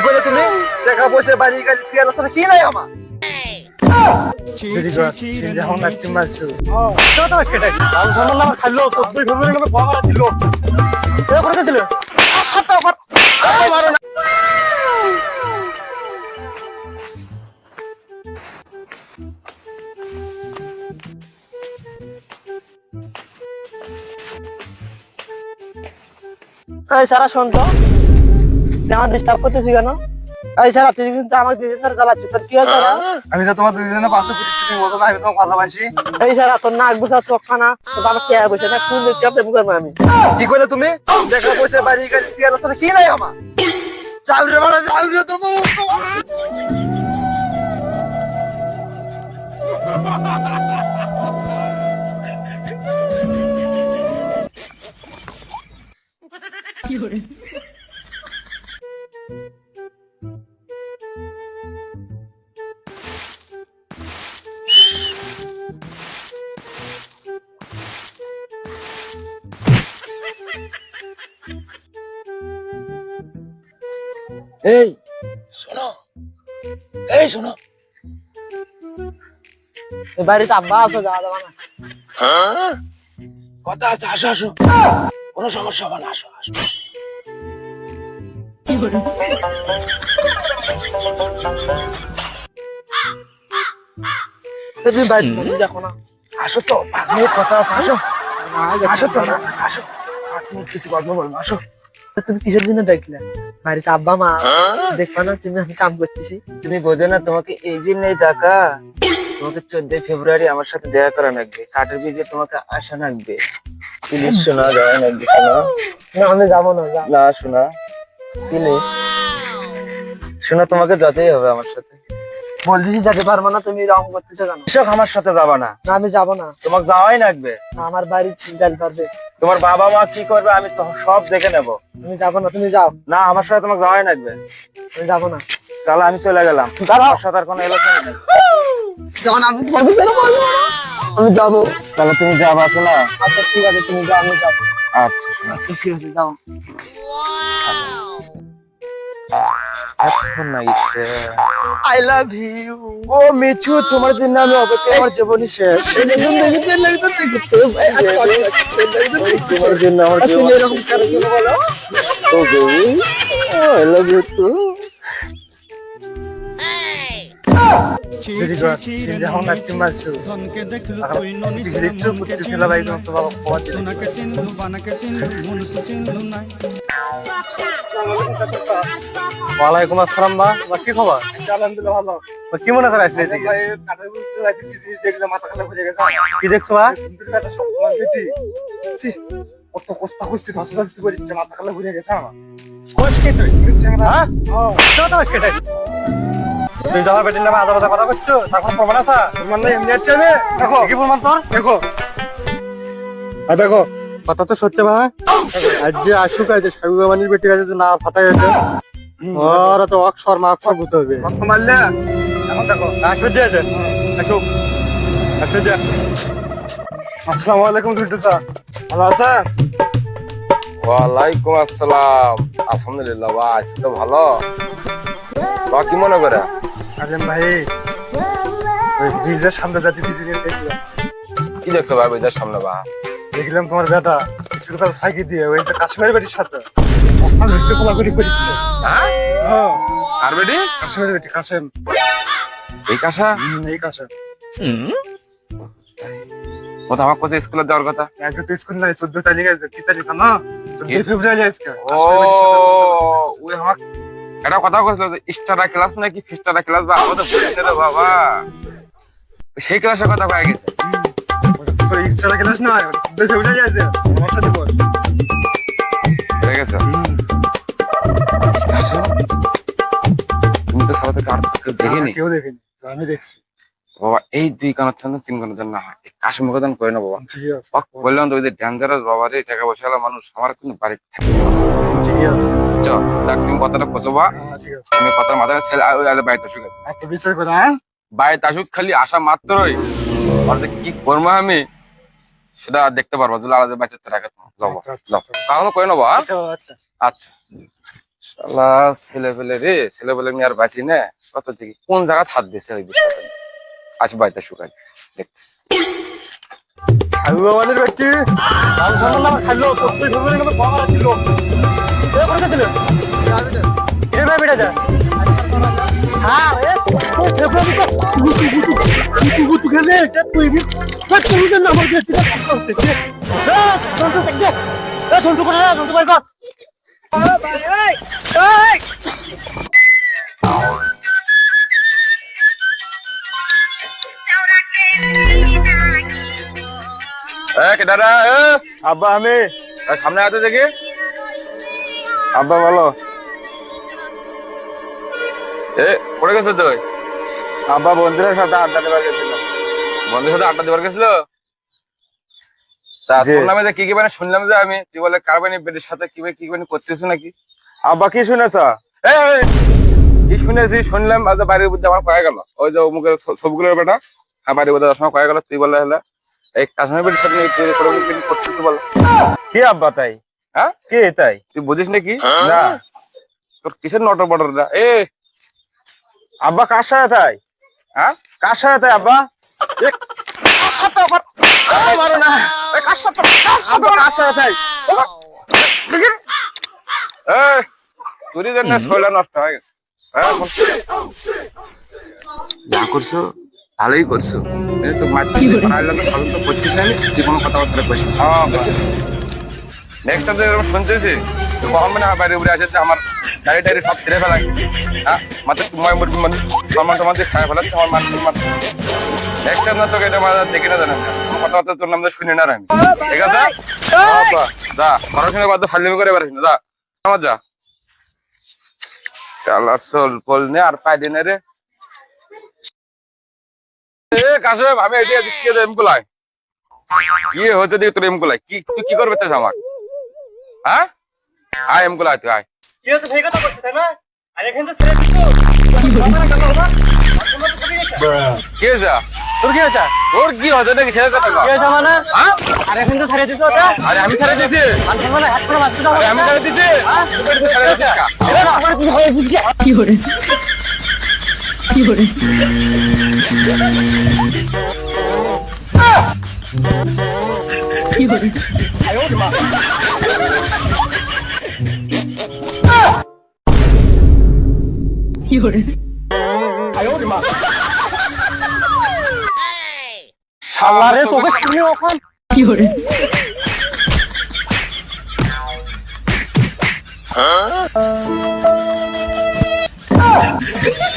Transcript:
করে তুমি টাকা পয়সা বাড়ি গাড়ি চেয়ার আছে কি নাই আমার খাইলো 14 ফেব্রুয়ারি নামে বাবা দিল করে দিল সারা শোন তো আমার ডিস্টার্ব করতেছি কেন? এই সারা তুই কিন্তু আমার দিদি স্যার জ্বালাচ্ছি তোর কি হয়েছে? আমি তো তোমার দুজনে পাশে করছি তুমি বলো না আমি তোমাকে ভালোবাসি। এই সারা তোর নাক বুঝা চোখখানা তো বাবা কে বসে না কোন দেখতে প্রেম করবো আমি কি কইলে তুমি দেখা বসে বাড়ি গাড়ি চেয়ার আছে কি নাই আমার চাউরে মারা চাউরে তো কি করে এই শোনো এই বাড়িতে আব্বা আছে যাওয়া যাবে না কথা আছে আসো কোনো সমস্যা হবে না আসো কি করে তুমি বাড়ি দেখো না আসো তো 5 মিনিট কথা আছে আসো তো না আসো 5 মিনিট কিছু গল্প বলবো আসো তুমি কিসের জন্য ডাকলে বাড়িতে আব্বা মা দেখবা না তুমি আমি কাম করতেছি তুমি বোঝো না তোমাকে এই জন্যই ডাকা তোমাকে 14 ফেব্রুয়ারি আমার সাথে দেখা করা লাগবে কাঠের বিজে তোমাকে আসা লাগবে প্লিজ শোনা যাওয়া লাগবে শোনা না আমি যাবো না শোনা প্লিজ শোনা তোমাকে যেতেই হবে আমার সাথে বলছি যেতে পারবো না তুমি রং করতেছো কেন কৃষক আমার সাথে যাবা না আমি যাবো না তোমাকে যাওয়াই লাগবে আমার বাড়ি যাই পারবে তোমার বাবা মা কি করবে আমি সব দেখে নেবো তুমি যাবো না তুমি যাও না আমার সাথে তোমাকে যাওয়াই লাগবে আমি যাবো না চলো আমি চলে গেলাম আমার সাথে আর কোনো এলাকা নেই যখন আমি যাবো তাহলে তুমি যাবা না আচ্ছা ঠিক আছে তুমি যাও আমি যাবো আচ্ছা ঠিক আছে যাও I love you. ও মিঠু তোমার জন্য আমি অপেক্ষা আমার জীবনই শেষ তোমার জন্য আমার জীবন এরকম কেন বলো ও baby I love you too. ওয়ালাইকুম আসসালাম বা কি খবর আলহামদুলিল্লাহ ভালো কি মনে করে আসলে কি দেখছো কত কষ্ট করছি ধস্তাধস্তি করে মাথা খালে ঘুরে গেছে আমার তুই যাওয়ার বেটির নামে আদা কথা করছো তখন প্রমাণ আছে প্রমাণ নাই এমনি আছে দেখো কি প্রমাণ তোর দেখো কথা তো সত্যি ভাই আজ যে আসুক আছে সাবু বাবানির বেটি আছে যে না ফাটাই আছে ওরা তো অক্ষর মাক্ষর ভূত হবে মারলে এখন দেখো আসবে দিয়েছে আসুক আসবে দিয়ে আসসালামু আলাইকুম দুটো স্যার ভালো আছেন ওয়ালাইকুম আসসালাম আলহামদুলিল্লাহ বা আছি তো ভালো বা কি মনে করে আজম ভাই ওই ব্রিজের সামনে যাতে কি দেখছো ভাই ব্রিজের সামনে বা দেখলাম তোমার বেটা স্কুল সাইকেল দিয়ে ওই যে কাশ্মীরের বাড়ির সাথে বস্তা ঘুষতে কোলাকুলি করছে হ্যাঁ আর বেটি কাশ্মীরের বেটি কাশেম এই কাশা এই কাশেম ও তো আমার কাছে স্কুলে যাওয়ার কথা আজকে তো স্কুল নাই 14 তারিখে কি তারিখ না 14 ফেব্রুয়ারি আজকে ও ওই আমার এটা কথা কইছিল যে স্টারা ক্লাস নাকি ফিস্টারা ক্লাস বা আমাদের বলতে রে বাবা সেই ক্লাসের কথা কয়ে গেছে তো স্টারা ক্লাস না 14 ফেব্রুয়ারি আছে আমার সাথে বস ঠিক আছে তুমি তো সারা থেকে আর কেউ দেখিনি কেউ দেখিনি আমি দেখছি বাবা এই 2 কানের জন্য 3 কানের জন্য হয় কাশি মুখদান করে না বাবা ঠিক আছে বললাম তো ওই যে ডেঞ্জারাস বাবা রে টাকা পয়সা মানুষ আমার কিন্তু বাড়ি ঠিক আছে চল যাক তুমি কথাটা পছবা ঠিক আছে তুমি কথার মাথায় ছেলে আর বাড়িতে আসুক আচ্ছা বিচার করে হ্যাঁ বাড়িতে আসুক খালি আসা মাত্রই আর যে কি করবো আমি সেটা দেখতে পারবো যদি আলাদা বাচ্চাতে রাখে যাবো যাও তাহলে করে নেবো আচ্ছা আচ্ছা শালা ছেলে পেলে রে, ছেলে পেলে নিয়ে আর বাঁচি না। কত থেকে কোন জায়গা হাত দিছে ওই বিষয়টা আজ বাড়িতে শুকাই দেখছিস। খালু আমাদের ব্যক্তি নাম শুনলাম আমার খালু 70 ফেব্রুয়ারি নম্বর বাবা ছিল এ করে দিল এর ভাই বেটা যা হ্যাঁ এ ফেব্রুয়ারি তো তুই খেলে এটা তুই বি তুই না আমার ব্যক্তি করতে এ সন্টু দেখ দে এ সন্টু করে না সন্টু ভাই কর কেডারা আব্বা আমি সামনে হাতে দেখি। আব্বা বলো। পড়ে গেছো তুই? আব্বা বন্ধুদের সাথে আড্ডা দেবার গেছিল। বন্ধুর সাথে আড্ডা দেবার গেছিল? তা শুনলাম যে কি কি মানে শুনলাম যে আমি তুই বলে কারবানি বেডের সাথে কি মানে করতেছ নাকি? আব্বা কি শুনেছ? কি শুনেছি শুনলাম আজ বাড়ির মধ্যে আমার কয়ে গেল ওই যে অমুকের সবগুলোর বেটা বাড়ির মধ্যে সময় কয়ে গেল তুই বলে হলে এই কাশ্মীর বেডের সাথে করতেছ বলো। কি আব্বা তাই? হ্যাঁ কে তাই? তুই বুঝিস নাকি? না তোর কিসের নটর বটর দা? আব্বা কার সাথে তাই? হ্যাঁ কার সাথে তাই আব্বা? কার সাথে আবার মারো না কার সাথে আব্বা কার সাথে তাই? তোরই জন্য শরীর নষ্ট হয়ে গেছে। যা করছো ভালোই করছো। তো করছিস তুই কোনো কথাবার্তা কইস নেক্সট টাইম শুনতেছি কখন মানে বাইরে উপরে আসে আমার গাড়ি টাড়ি সব ছেড়ে ফেলাই। হ্যাঁ মাত্র তোমার সম্মান টমান দিয়ে খায় ফেলাচ্ছে আমার মান সম্মান। নেক্সট টাইম না তোকে এটা দেখে না জানেন কথাবার্তা তোর নাম শুনি না আমি। ঠিক আছে যা পড়াশোনা বাদ ফাইলিমি করে পারিস না যা আমার যা চল পল নে আর পাই দিনে রে কাশে আমি এদিকে দিচ্ছি এমকুলাই কি হয়েছে দিকে তোর এমকুলাই কি তুই কি করবে চাস আমার? হ্যাঁ আয় এমকুলাই তুই আয়। কি হচ্ছে সেই কথা বলছিস না? আর এখানে তো ছেড়ে দিছো কি হয়েছে তোর কি হয়েছে? তোর কি হয়েছে নাকি সেটা কথা কি হয়েছে মানে? হ্যাঁ আর এখানে তো ছেড়ে দিছো ওটা আরে আমি ছেড়ে দিছি আর মানে হাত করে বাঁচতে দাও আরে আমি ছেড়ে দিছি তুই ছেড়ে দিছিস কা? এরা আমার কি হয়েছে কি কি hore কি hore কি hore আল্লাহ রে তোকে শুনি ওখান কি hore